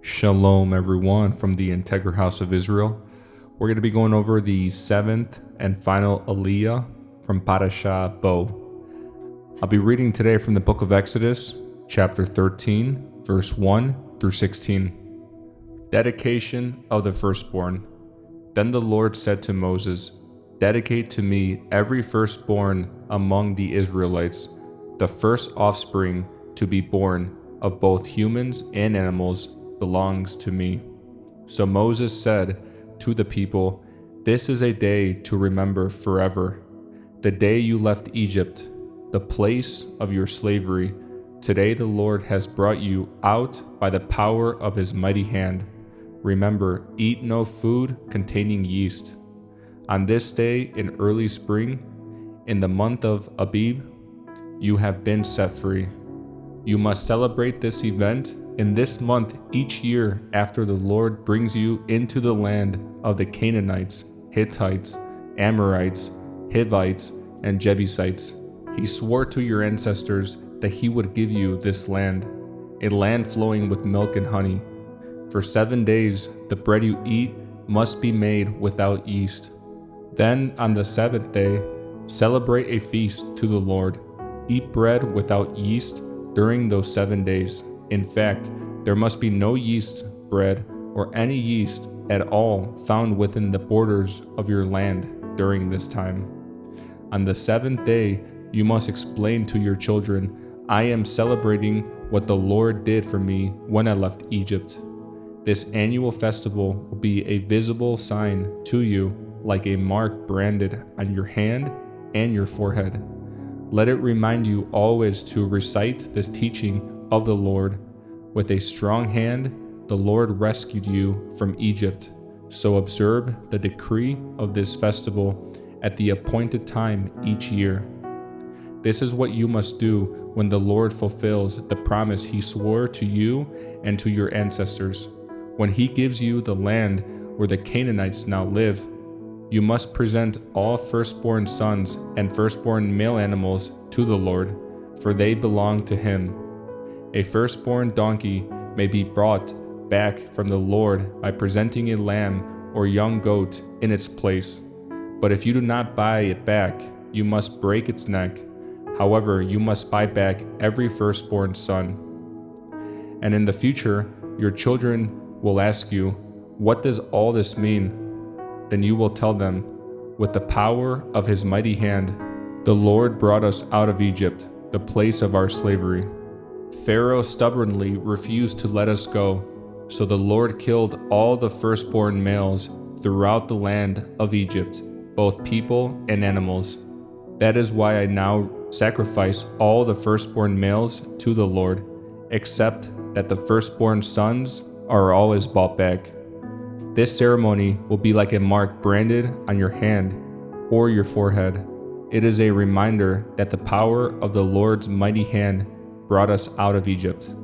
Shalom, everyone, from the Integral House of Israel. We're going to be going over the seventh and final Aliyah from Parashah Bo. I'll be reading today from the book of Exodus, chapter 13, verse 1 through 16. Dedication of the firstborn. Then the Lord said to Moses, "Dedicate to me every firstborn among the Israelites, the first offspring to be born of both humans and animals belongs to me." So Moses said to the people, "This is a day to remember forever. The day you left Egypt, the place of your slavery. Today the Lord has brought you out by the power of his mighty hand. Remember, eat no food containing yeast. On this day in early spring, in the month of Abib, you have been set free. You must celebrate this event in this month each year after the Lord brings you into the land of the Canaanites, Hittites, Amorites, Hivites, and Jebusites. He swore to your ancestors that he would give you this land, a land flowing with milk and honey. For 7 days the bread you eat must be made without yeast. Then on the seventh day, celebrate a feast to the Lord. Eat bread without yeast during those 7 days. In fact, there must be no yeast bread or any yeast at all found within the borders of your land during this time. On the seventh day, you must explain to your children, "I am celebrating what the Lord did for me when I left Egypt." This annual festival will be a visible sign to you, like a mark branded on your hand and your forehead. Let it remind you always to recite this teaching of the Lord. With a strong hand, the Lord rescued you from Egypt. So observe the decree of this festival at the appointed time each year. This is what you must do when the Lord fulfills the promise he swore to you and to your ancestors. When he gives you the land where the Canaanites now live, you must present all firstborn sons and firstborn male animals to the Lord, for they belong to him. A firstborn donkey may be brought back from the Lord by presenting a lamb or young goat in its place. But if you do not buy it back, you must break its neck. However, you must buy back every firstborn son. And in the future, your children will ask you, "What does all this mean?" Then you will tell them, "With the power of his mighty hand, the Lord brought us out of Egypt, the place of our slavery. Pharaoh stubbornly refused to let us go, so the Lord killed all the firstborn males throughout the land of Egypt, both people and animals. That is why I now sacrifice all the firstborn males to the Lord, except that the firstborn sons are always bought back. This ceremony will be like a mark branded on your hand or your forehead. It is a reminder that the power of the Lord's mighty hand brought us out of Egypt."